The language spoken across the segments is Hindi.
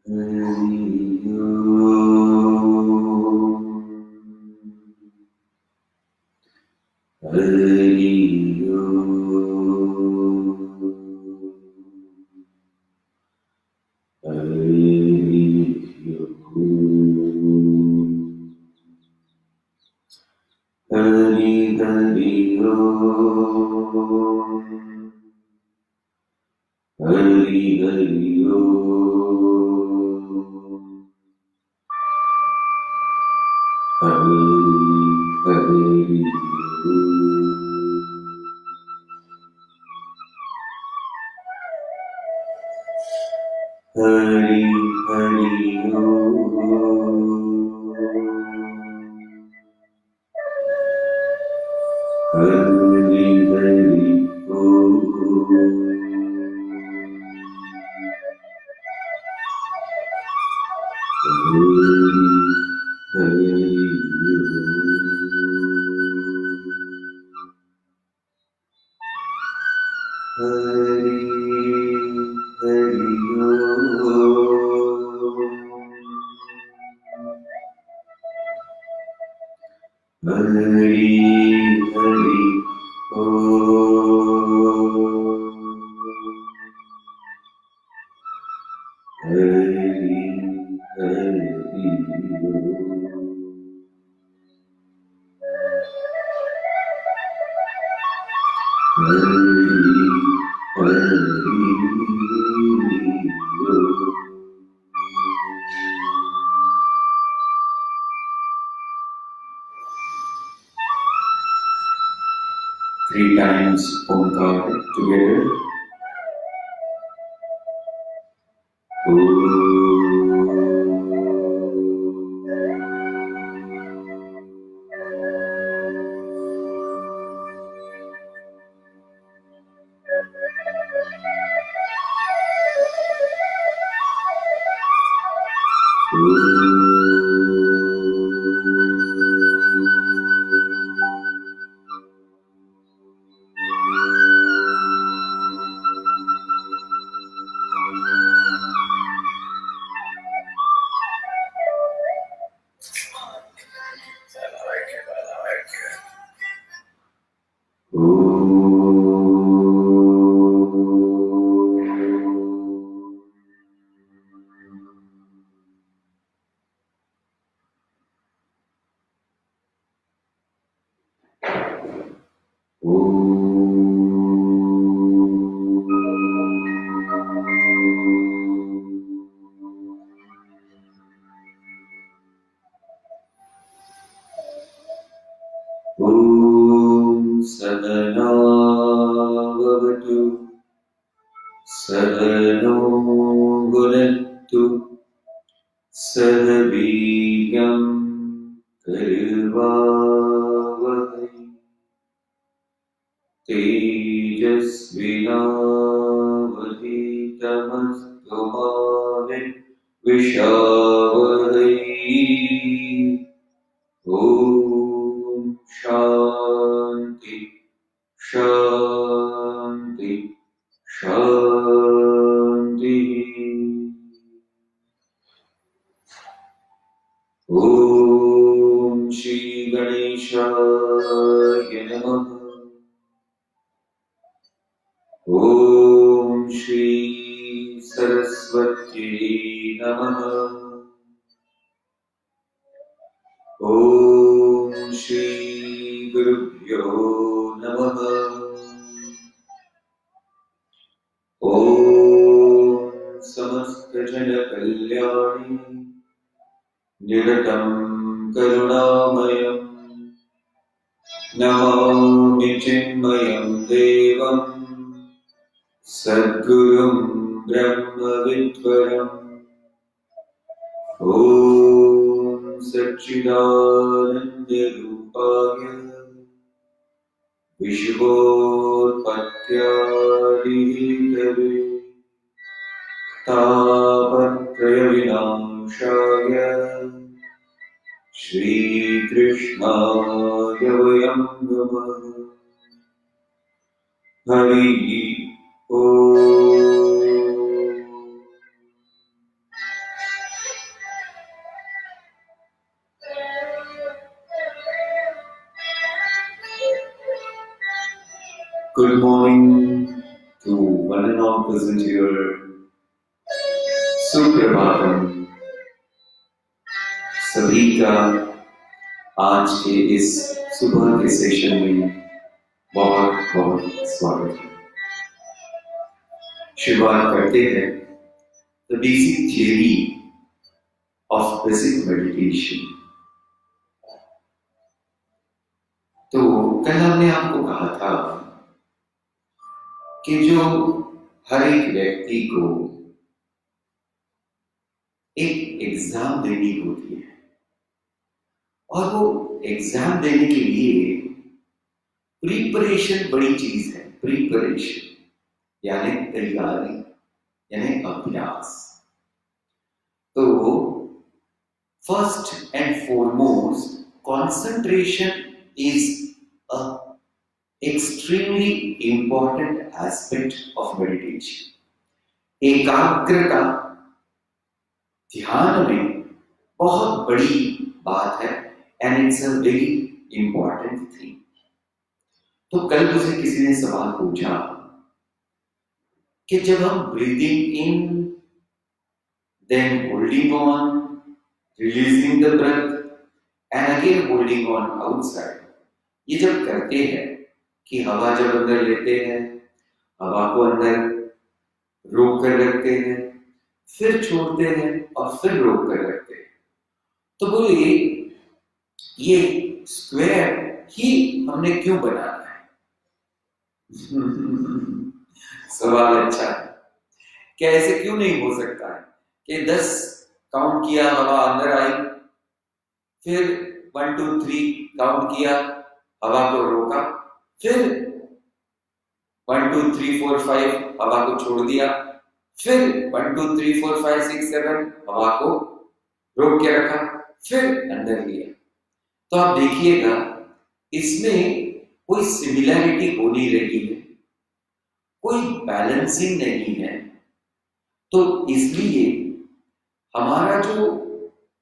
Three times Omkar together. Sadhana Vavatu Sadhano Gunattu Sadhabhiyam Karvavahai Tejasvinavadhitamastu ma Vishavahai. Om Shanti Shanti Shanti. Om Shri Ganeshaya Namaha. Om Shri Saraswati Namaha. Om Shri Gurubhyo Namaha. Om Samasta Jana Kalyani Niratam Karunamayam Namami Chinmayam Devam Sadgurum Brahma Vidvaram. Om Satchidananda Rupaya Vishvotpatyadihitave Tapatraya Vinashaya Shri Krishnaya Vayam Namah. Hari Om. one and all present here. Suprabhatam सभी का आज के इस सुबह के सेशन में बहुत बहुत स्वागत है। शुरुआत करते हैं the basic theory of basic meditation. तो कल हमने आपको कहा था कि जो हर एक व्यक्ति को एक एग्जाम देनी होती है और वो एग्जाम देने के लिए प्रिपरेशन बड़ी चीज है। प्रिपरेशन यानी तैयारी यानी अभ्यास। तो first and foremost concentration is a extremely important aspect of meditation. एकाग्रता ध्यान में बहुत बड़ी बात है and it's a very important thing. तो कल मुझे किसी ने सवाल पूछा कि जब हम breathing in, then holding on, releasing the breath and again holding on outside, ये जब करते हैं कि हवा जब अंदर लेते हैं, हवा को अंदर रोक कर रखते हैं, फिर छोड़ते हैं और फिर रोक कर रखते हैं, तो बोलिए ये स्क्वायर ही हमने क्यों बनाना है? सवाल अच्छा है। क्या ऐसे क्यों नहीं हो सकता है कि 10 काउंट किया, हवा अंदर आई, फिर 1 2 3 काउंट किया, हवा को रोका, फिर 1 2 3 4 5 हवा को छोड़ दिया, फिर 1 2 3 4 5 6 7 हवा को रोक के रखा, फिर अंदर लिया। तो आप देखिएगा इसमें कोई सिमिलैरिटी हो नहीं रही है, कोई बैलेंसिंग नहीं है। तो इसलिए हमारा जो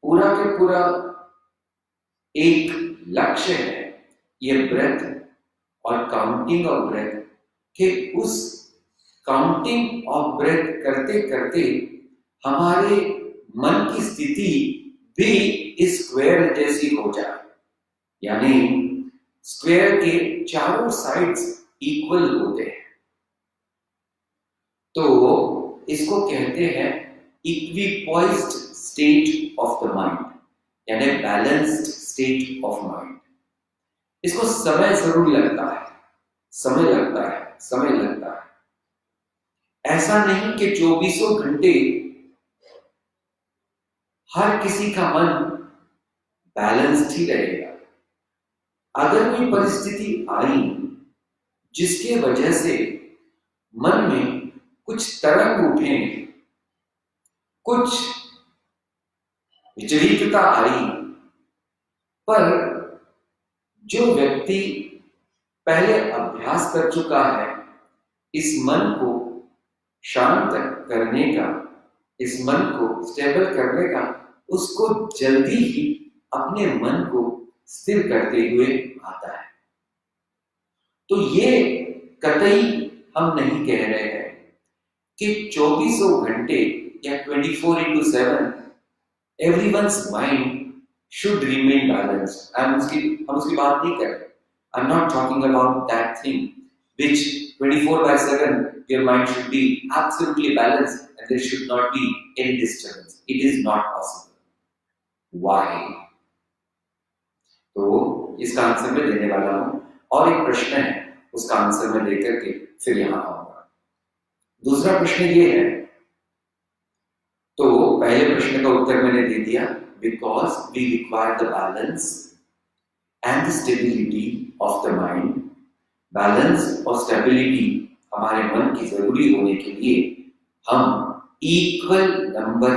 पूरा के पूरा एक लक्ष्य है ये ब्रेथ और काउंटिंग ऑफ ब्रेथ, कि उस काउंटिंग ऑफ ब्रेथ करते करते हमारे मन की स्थिति भी इस स्क्वायर जैसी हो जाए, यानी स्क्वायर के चारों साइड्स इक्वल होते हैं। तो इसको कहते हैं इक्विपॉइज्ड स्टेट ऑफ द माइंड, यानी बैलेंस्ड स्टेट ऑफ माइंड। इसको समय जरूर लगता है, समय लगता है, समय लगता है। ऐसा नहीं कि 24 घंटे हर किसी का मन बैलेंस्ड ही रहेगा। अगर कोई परिस्थिति आई जिसके वजह से मन में कुछ तरंग उठे, कुछ विचलितता आई, पर जो व्यक्ति पहले अभ्यास कर चुका है इस मन को शांत करने का, इस मन को स्टेबल करने का, उसको जल्दी ही अपने मन को स्थिर करते हुए आता है। तो ये कतई हम नहीं कह रहे हैं कि 24 घंटे या 24/7 everyone's mind should remain balanced. हम उसकी बात नहीं कर रहे। I'm not talking about that thing which 24/7 your mind should be absolutely balanced and there should not be any disturbance. It is not possible. Why? तो इसका आंसर मैं देने वाला हूं, और एक प्रश्न है उसका आंसर मैं लेकर के फिर यहां आऊंगा। दूसरा प्रश्न ये है, तो पहले प्रश्न का उत्तर मैंने दे दिया, because we require the balance and the stability of the mind. Balance और स्टेबिलिटी हमारे मन की जरूरी होने के लिए हम इक्वल नंबर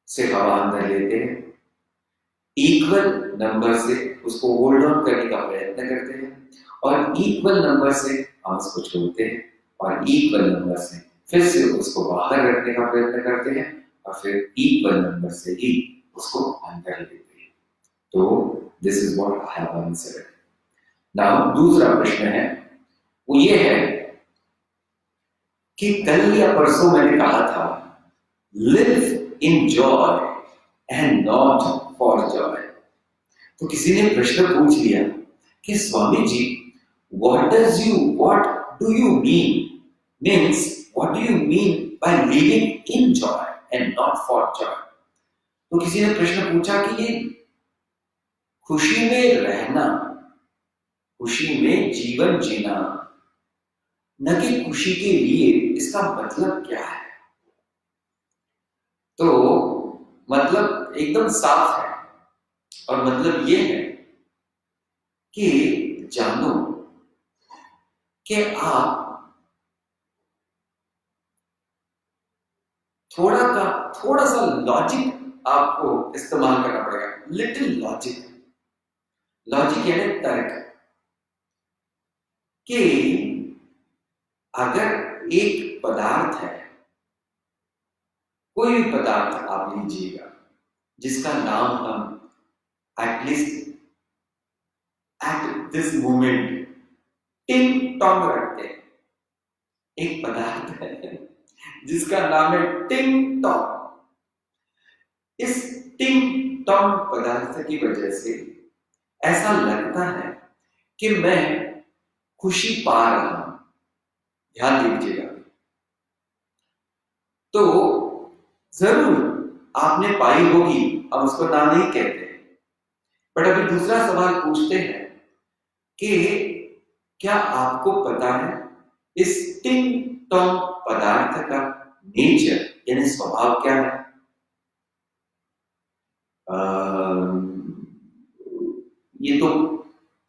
से हवा अंदर लेते हैं, इक्वल नंबर से उसको होल्ड ऑन करने का प्रयत्न करते हैं, और इक्वल नंबर से हम उसको छोड़ते हैं, और इक्वल नंबर से फिर से उसको बाहर रखने का प्रयत्न करते हैं, और फिर इक्वल नंबर से ही उसको अंदर लेते हैं। तो this is what I have answered. Now दूसरा प्रश्न है, वो ये है कि कल या परसों मैंने कहा था, live in joy and not for Joy. तो किसी ने प्रश्न पूछ लिया कि Swami ji, what do you means what do you mean by living in joy and not for joy? तो किसी ने प्रश्न पूछा कि ये खुशी में रहना, खुशी में जीवन जीना, न कि खुशी के लिए, इसका मतलब क्या है? तो मतलब एकदम साफ है, और मतलब ये है कि जानो कि आप थोड़ा सा लॉजिक आपको इस्तेमाल करना पड़ेगा। लिटिल लॉजिक, लॉजिक यानी तर्क, कि अगर एक पदार्थ है, कोई भी पदार्थ आप लीजिएगा जिसका नाम हम एटलीस्ट एट दिस मोमेंट टिंग टॉन्ग रखते हैं। एक पदार्थ है जिसका नाम है टिंग टॉन्ग। इस टिंग टॉन्ग पदार्थ की वजह से ऐसा लगता है कि मैं खुशी पा रहा हूं। ध्यान दीजिएगा। तो जरूर आपने पाई होगी, हम उसको ना नहीं कहते, बट अभी दूसरा सवाल पूछते हैं कि क्या आपको पता है इस टिंग टॉन्ग पदार्थ का नेचर यानी स्वभाव क्या है? ये तो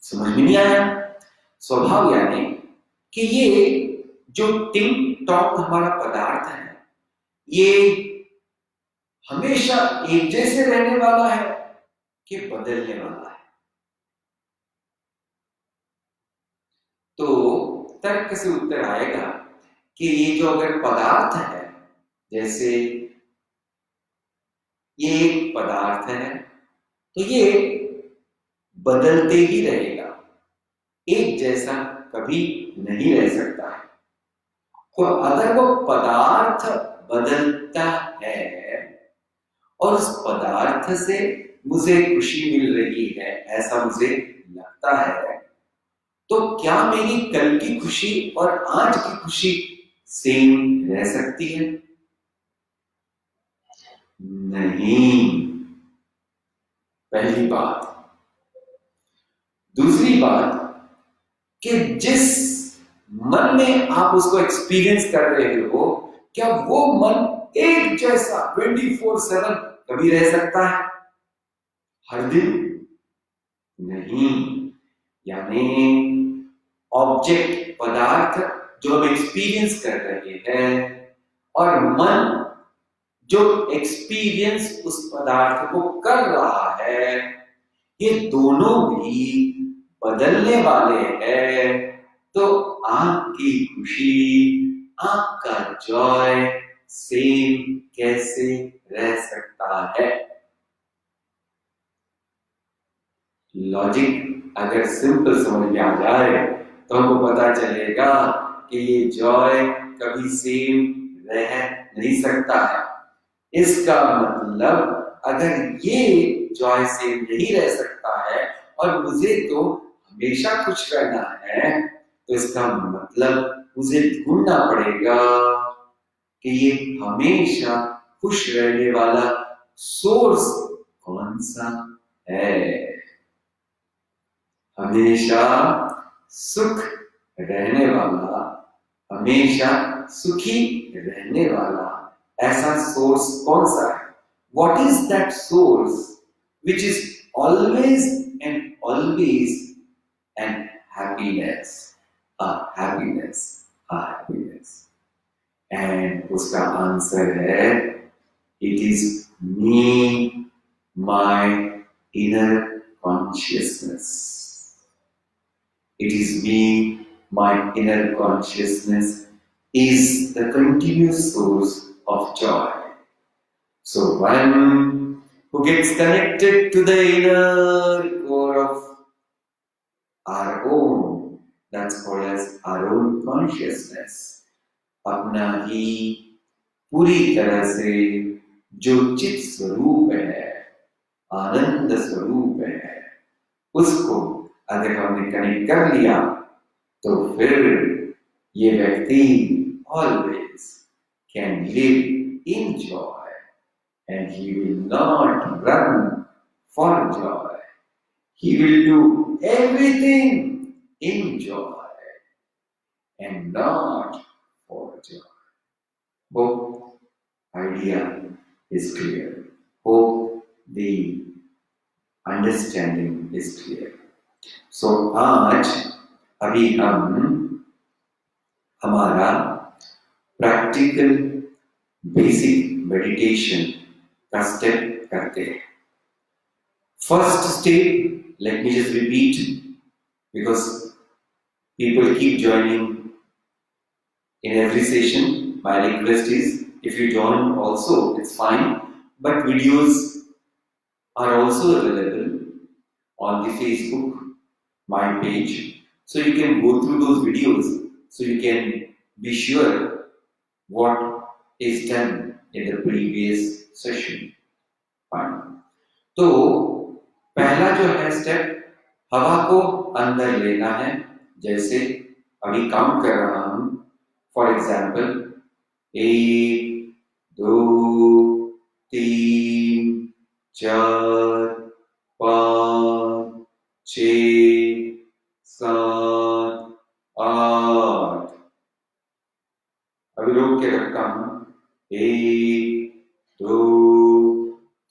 समझ में नहीं आया। स्वभाव यानी कि ये जो टिंग टॉन्ग हमारा पदार्थ है, ये हमेशा एक जैसे रहने वाला है कि बदलने वाला है? तो तर्क से उत्तर आएगा कि ये जो अगर पदार्थ है, जैसे ये एक पदार्थ है, तो ये बदलते ही रहेगा, एक जैसा कभी नहीं रह सकता है। तो अगर वो पदार्थ बदलता है और उस पदार्थ से मुझे खुशी मिल रही है, ऐसा मुझे लगता है, तो क्या मेरी कल की खुशी और आज की खुशी सेम रह सकती है? नहीं, पहली बात। दूसरी बात कि जिस मन में आप उसको एक्सपीरियंस कर रहे हो, क्या वो मन एक जैसा 24/7 कभी रह सकता है, हर दिन? नहीं। यानी ऑब्जेक्ट, पदार्थ जो हम एक्सपीरियंस कर रहे हैं, और मन जो एक्सपीरियंस उस पदार्थ को कर रहा है, ये दोनों भी बदलने वाले हैं। तो आपकी खुशी, आपका जॉय सेम कैसे रह सकता है? लॉजिक अगर सिंपल समझ में आ जाए तो हमको पता चलेगा कि ये जॉय कभी सेम रह नहीं सकता है। इसका मतलब अगर ये जॉय सेम नहीं रह सकता है और मुझे तो हमेशा खुश रहना है, तो इसका मतलब मुझे ढूंढना पड़ेगा कि ये हमेशा खुश रहने वाला सोर्स कौन सा है। हमेशा सुख रहने वाला, हमेशा सुखी रहने वाला ऐसा सोर्स कौन सा है? What is that source which is always and happiness, happiness? And उसका आंसर है, it is me, my inner consciousness. It is me, my inner consciousness is the continuous source of joy. So one who gets connected to the inner core of our own, that's called as our own consciousness. अपना ही पूरी तरह से जो चित स्वरूप है, आनंद स्वरूप है, उसको अगर हमने कनेक्ट कर लिया तो फिर ये व्यक्ति always can live in joy and he will not run for Joy. He will do everything in joy and not for joy. Hope idea is clear. Hope the understanding is clear. So आज अभी हम हमारा प्रैक्टिकल बेसिक मेडिटेशन का स्टेप करते हैं. First step, let me just repeat because people keep joining in every session. My request is if you join also, it's fine, but videos are also available on the Facebook, my page. So you can go through those videos so you can be sure what is done in the previous session. Fine. तो पहला जो है स्टेप, हवा को अंदर लेना है. जैसे अभी काउंट कर रहा हूं, फॉर एग्जाम्पल 1 2 3 4 5 6 7 8. अभी रोक के रखता हूं. 1 2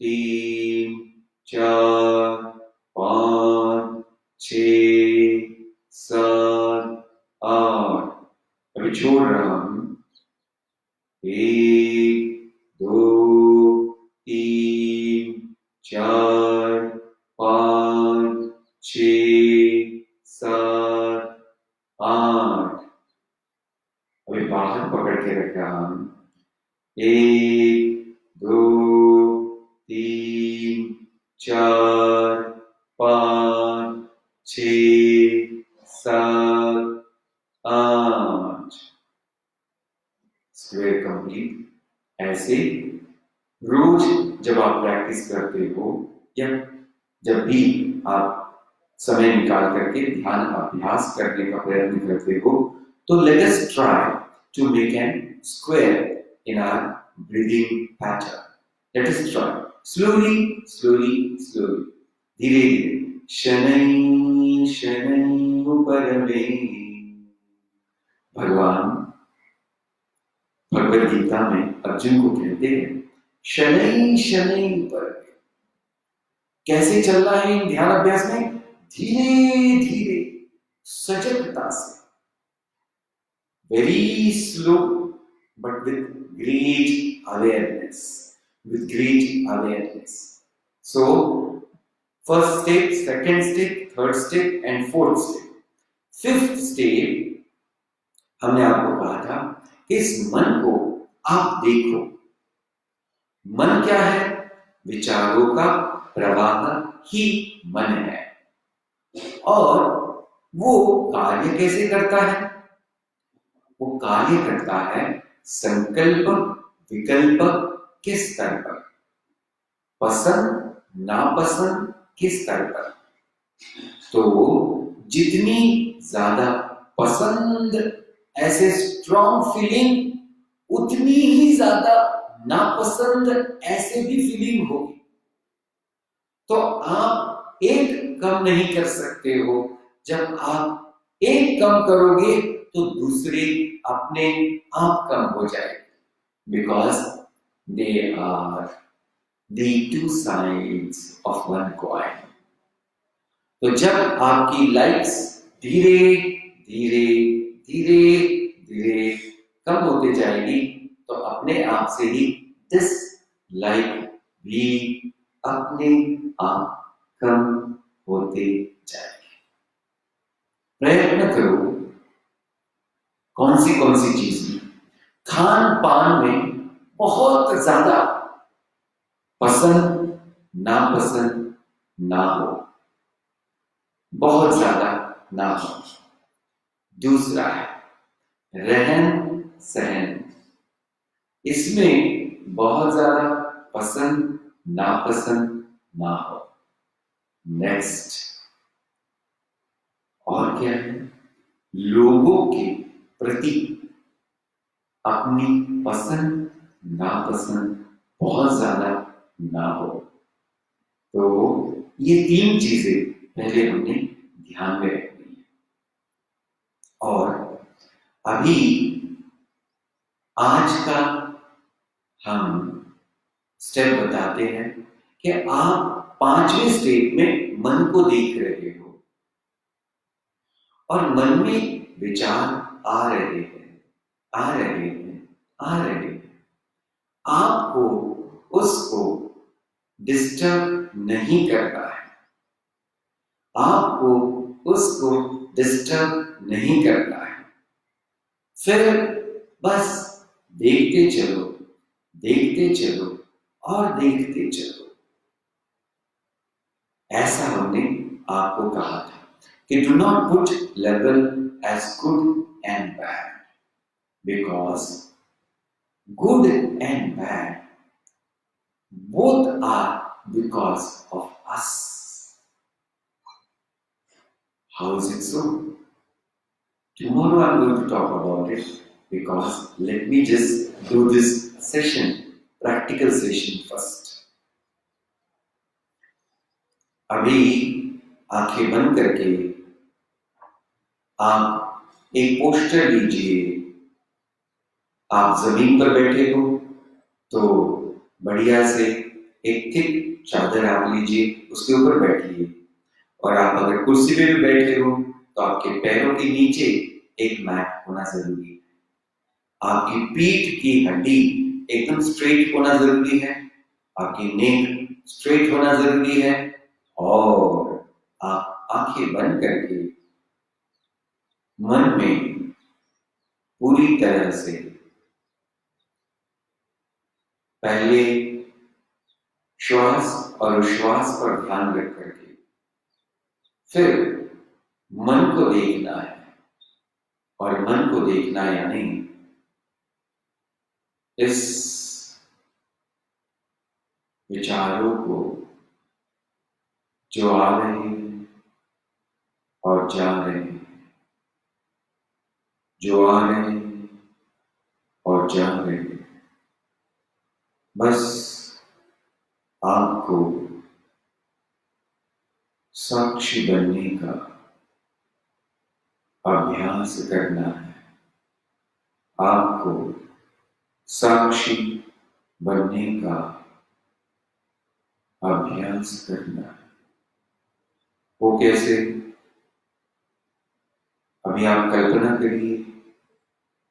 3 4 5 6 7 8. अभी छोड़ रहा हूं. 1 2 3 4 5 6 7 8. अभी बाहर पकड़ के रख रहा हूं. 1 2 3 4 5 6 7 8. Square complete. ऐसे रोज जब आप प्रैक्टिस करते हो या जब भी आप समय निकाल करके ध्यान अभ्यास करने का प्रयत्न करते हो, तो let us try to make an square in our breathing pattern. Let us try. Slowly, slowly, slowly. धीरे धीरे. शनै शनै उपरमे. भगवान भगवद गीता में अर्जुन को कहते हैं शनै शनै उपरमे. कैसे चलना है इन ध्यान अभ्यास में? धीरे धीरे, सजगता से. Very slow, but with great awareness. With great awareness. So, first step, second step, third step, and fourth step. Fifth step, हमने आपको कहा था कि इस मन को आप देखो. मन क्या है? विचारों का प्रवाह ही मन है. और वो कार्य कैसे करता है? वो कार्य करता है संकल्प विकल्प के स्तर पर, पसंद नापसंद के स्तर पर. तो जितनी ज्यादा पसंद ऐसे स्ट्रॉन्ग फीलिंग, उतनी ही ज्यादा नापसंद ऐसे भी फीलिंग होगी. तो आप एक कम नहीं कर सकते हो. जब आप एक कम करोगे तो दूसरे अपने आप कम हो जाएगी. Because they are the two sides of one coin. तो जब आपकी लाइट्स धीरे धीरे धीरे धीरे कम होते जाएगी, तो अपने आप से ही दिस लाइट भी अपने आप कम होते जाएगी. प्रयत्न करो. कौन सी चीज? खान पान में बहुत ज्यादा पसंद नापसंद ना हो, बहुत ज्यादा ना हो. दूसरा है रहन सहन, इसमें बहुत ज्यादा पसंद नापसंद ना हो। नेक्स्ट, और क्या है, लोगों के प्रति अपनी पसंद नापसंद बहुत ज्यादा ना हो। तो ये तीन चीजें पहले हमने ध्यान में रखनी है। और अभी आज का हम स्टेप बताते हैं कि आप 5वें स्टेप में मन को देख रहे हो और मन में विचार आ रहे हैं, आ रहे हैं, आ रहे हैं। आपको उसको डिस्टर्ब नहीं करना है, आपको उसको डिस्टर्ब नहीं करना है। फिर बस देखते चलो, देखते चलो और देखते चलो। ऐसा हमने आपको कहा था कि do not put label as good and bad, because good and bad both are because of us. How is it so? Tomorrow I'm going to talk about it, because let me just do this session, practical session first. अभी आंखें बंद करके आप एक पोस्टर लीजिए। आप जमीन पर बैठे हो तो बढ़िया से एक थिक चादर आप लीजिए, उसके ऊपर बैठिए। और आप अगर कुर्सी पे भी बैठे हो तो आपके पैरों के नीचे एक मैट होना जरूरी है। आपकी पीठ की हड्डी एकदम स्ट्रेट होना जरूरी है, आपकी नेक स्ट्रेट होना जरूरी है। और आप आंखें बंद करके मन में पूरी तरह से पहले श्वास और उश्वास पर ध्यान रख करके फिर मन को देखना है। और मन को देखना यानी इस विचारों को जो आ रहे हैं और जा रहे हैं, जो आ रहे हैं और जा रहे हैं, बस आपको साक्षी बनने का अभ्यास करना है। आपको साक्षी बनने का अभ्यास करना है। वो कैसे? अभी आप कल्पना करिए,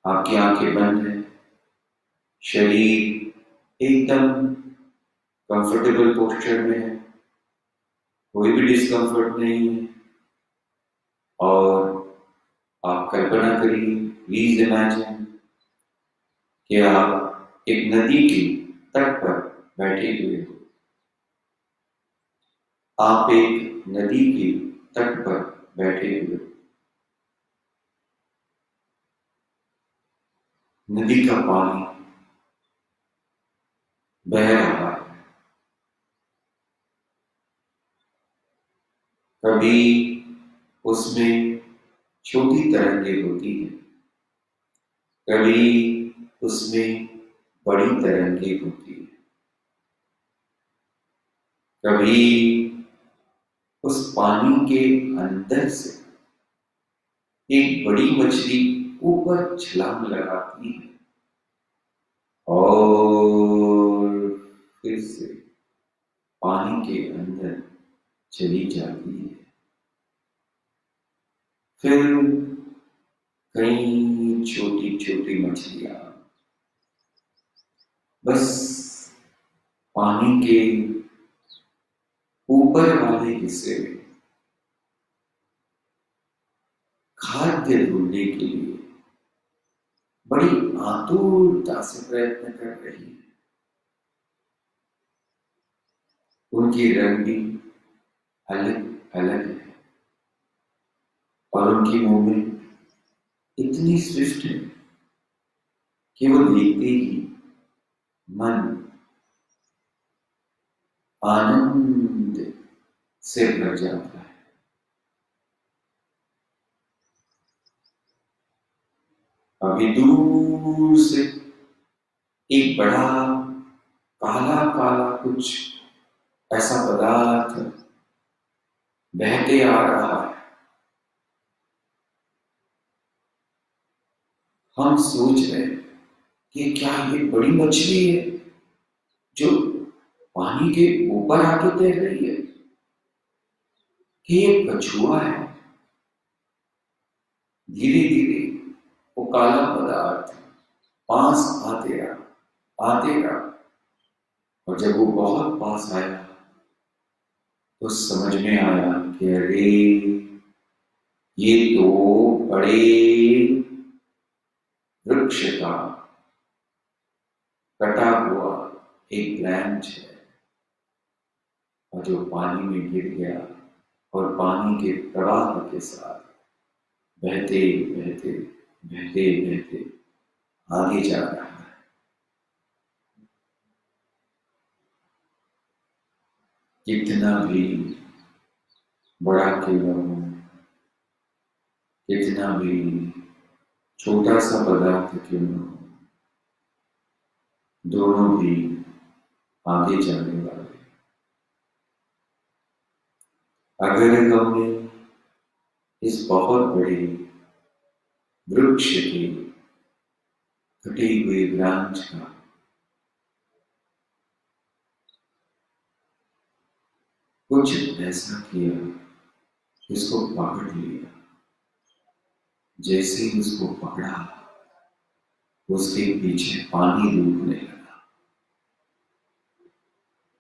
आपकी आंखें बंद हैं, शरीर एकदम कंफर्टेबल पोस्चर में है, कोई भी डिस्कंफर्ट नहीं है। और आप कल्पना करिए, प्लीज इमेजिन कि आप एक नदी के तट पर बैठे हुए हो। आप एक नदी के तट पर बैठे हुए हो। नदी का पानी बह रहा है। कभी उसमें छोटी तरंगें होती हैं, कभी उसमें बड़ी तरंगें होती हैं। कभी उस पानी के अंदर से एक बड़ी मछली ऊपर छलांग लगाती है और फिर से पानी के अंदर चली जाती है। फिर कई छोटी छोटी मछलियां बस पानी के ऊपर वाले हिस्से में खाद्य ढूंढने के लिए बड़ी आतुरता से प्रयत्न कर रही है। उनकी रंग भी अलग अलग है और उनकी मूवमेंट इतनी स्विफ्ट है कि वो देखते ही मन आनंद से भर जाता है। अभी दूर से एक बड़ा काला काला कुछ ऐसा पदार्थ बहते आ रहा है। हम सोच रहे हैं कि क्या ये बड़ी मछली है जो पानी के ऊपर आके तैर रही है, कि ये कछुआ है। धीरे धीरे वो काला पदार्थ पास आते रहा, और जब वो बहुत पास आया तो समझ में आया कि अरे ये तो बड़े वृक्ष का कटा हुआ एक ब्रांच है, और जो पानी में गिर गया और पानी के प्रवाह के साथ बहते बहते बहते बहते आगे जा रहा है। कितना भी बड़ा क्यों न हो, कितना भी छोटा सा पदार्थ क्यों न हो, दोनों भी आगे जाने वाले। अगर हमने इस बहुत बड़े वृक्ष के कटे हुए ब्रांच का कुछ ऐसा किया, इसको पकड़ लिया, जैसे ही उसको पकड़ा उसके पीछे पानी रुकने लगा।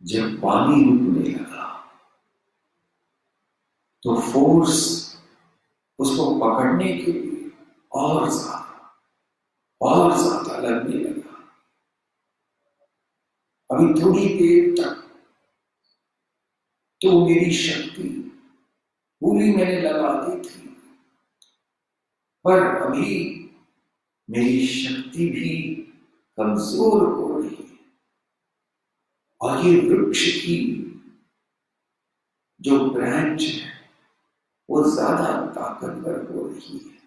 जब पानी रुकने लगा तो फोर्स उसको पकड़ने के लिए और ज्यादा लगने लगा। अभी थोड़ी देर तक तो मेरी शक्ति पूरी मैंने लगा दी थी, पर अभी मेरी शक्ति भी कमजोर हो रही है, और ये वृक्ष की जो ब्रांच है वो ज्यादा ताकतवर हो रही है,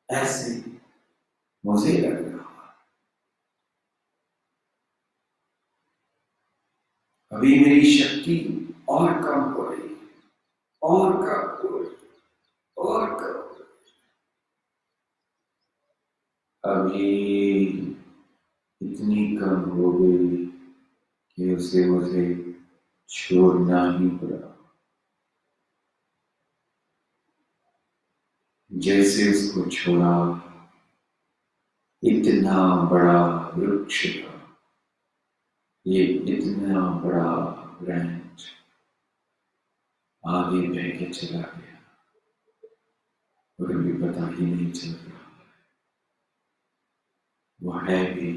ऐसे मुझे लग रहा। अभी मेरी शक्ति और कम हो रही है, और कम हो रही है, और कम हो रही है। अभी इतनी कम हो गई कि उसे मुझे छोड़ना ही पड़ा। जैसे उसको छोड़ा, इतना बड़ा वृक्ष था, ये इतना बड़ा ब्रांच आगे बह के चला गया, और अभी पता ही नहीं चल रहा वो है भी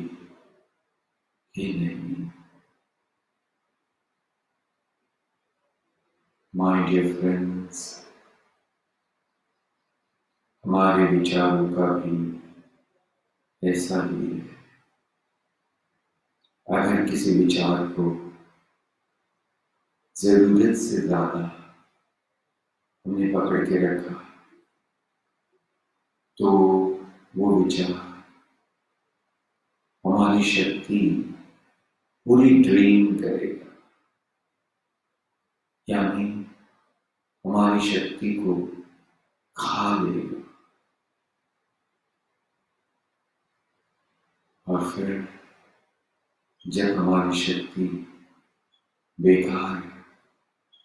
कि नहीं। माय डियर फ्रेंड्स, हमारे विचारों का भी ऐसा ही है। अगर किसी विचार को जरूरत से ज्यादा हमने पकड़ के रखा तो वो विचार हमारी शक्ति पूरी ड्रेन करेगा, यानी हमारी शक्ति को खा लेगा, और फिर जब हमारी शक्ति बेकार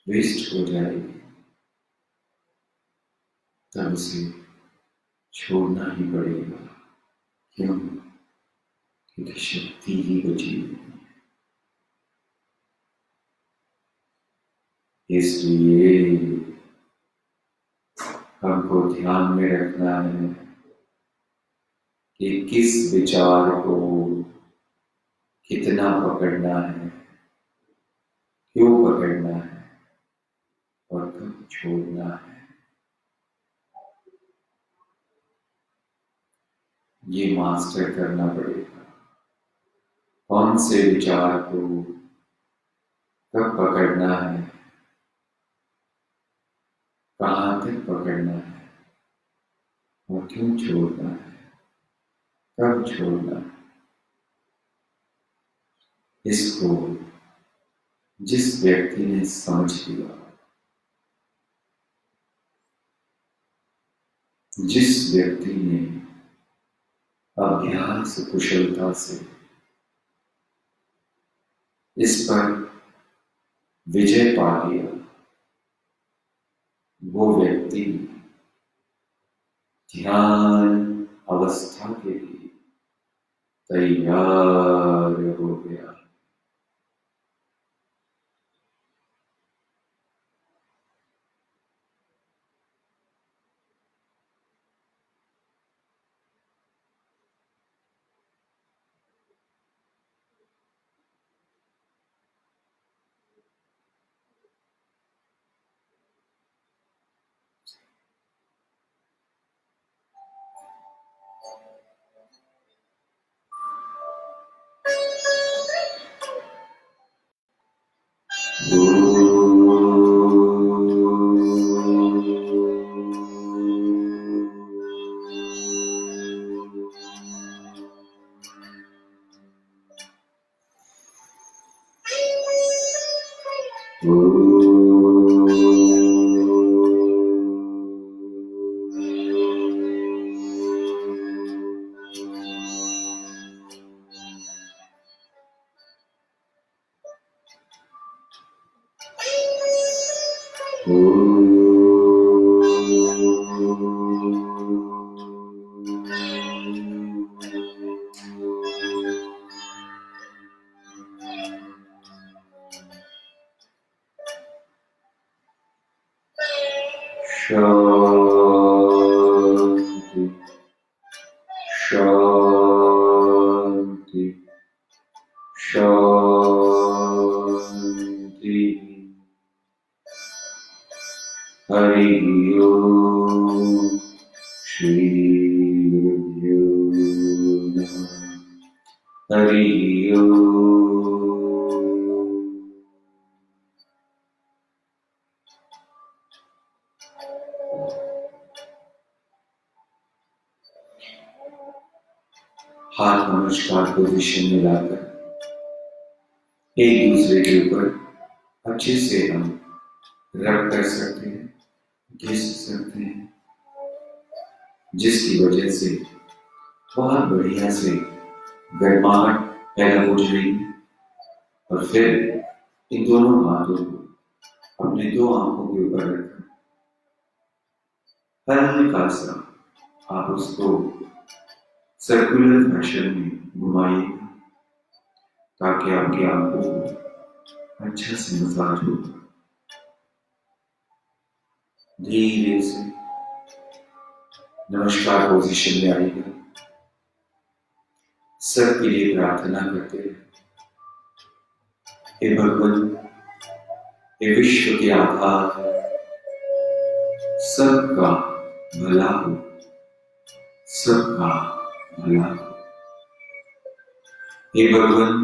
वेस्ट हो जाएगी तब उसे छोड़ना ही पड़ेगा। क्यों? क्योंकि शक्ति ही बची नहीं। इसलिए हमको ध्यान में रखना है कि किस विचार को कितना पकड़ना है, क्यों पकड़ना है, और कब छोड़ना है। ये मास्टर करना पड़ेगा। कौन से विचार को कब पकड़ना है, कहाँ तक पकड़ना है और क्यों छोड़ना है, कब छोड़ना है, इसको जिस व्यक्ति ने समझ लिया, जिस व्यक्ति ने अभ्यास कुशलता से इस पर विजय पा लिया, वो व्यक्ति ध्यान अवस्था के लिए तैयार हो गया। शांति, शांति, शांति। हरि ओम। श्री गुरुभ्यो नमः। हरि ओम। हाथ नमस्कार पोजीशन में लाकर एक दूसरे के ऊपर अच्छे से हम रब कर सकते हैं, घिस सकते हैं, जिसकी वजह से बहुत बढ़िया से गर्माहट पैदा हो जाएगी। और फिर इन दोनों हाथों को अपने दो आंखों के ऊपर रखकर हल्का सा आप उसको सर्कुलर फैशन में घुमाइएगा ताकि आपकी आंखों को अच्छा से मसाज होगा। धीरे से नमस्कार पोजीशन में आएगा। सब के लिए प्रार्थना करते हैं, हे भगवान, हे विश्व के आधार, सबका भला हो, सबका भला हो। हे भगवान,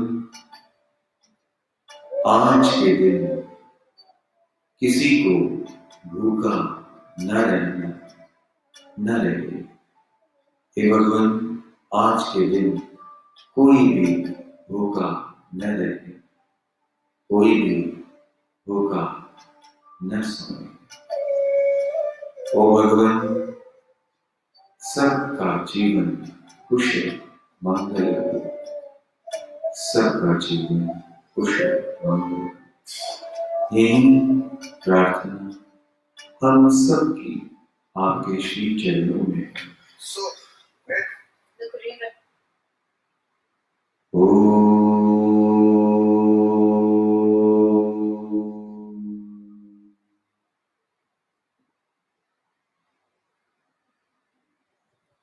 आज के दिन किसी को भूखा न रहना न रहे। हे भगवान, आज के दिन कोई भी भूखा न रहे, कोई भी भूखा न सोए। ओ भगवान, सबका जीवन कुशल मंगल हो, सबका जीवन कुशल मंगल। यही प्रार्थना हम सबकी आपके श्री चरणों में।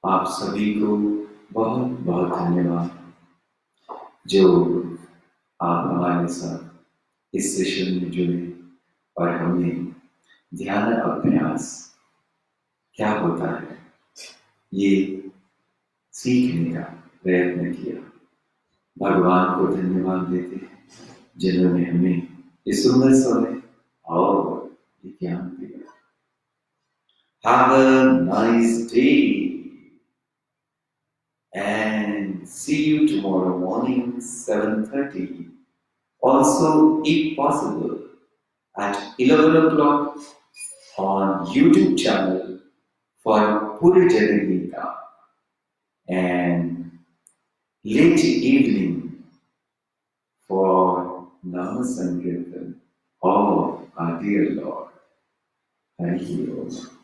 आप सभी को बहुत बहुत धन्यवाद जो आप हमारे साथ इस सेशन में जुड़े और हमने ध्यान अभ्यास क्या होता है ये सीखने का प्रयत्न किया। भगवान को धन्यवाद देते हैं जिन्होंने हमें इस सुंदर समय और ज्ञान दिया। Have a nice day and see you tomorrow morning 7:30. Also, if possible, at 11 o'clock on YouTube channel for Puri Janagita, and late evening for Nama Sankirtan of our dear Lord. Hari Om.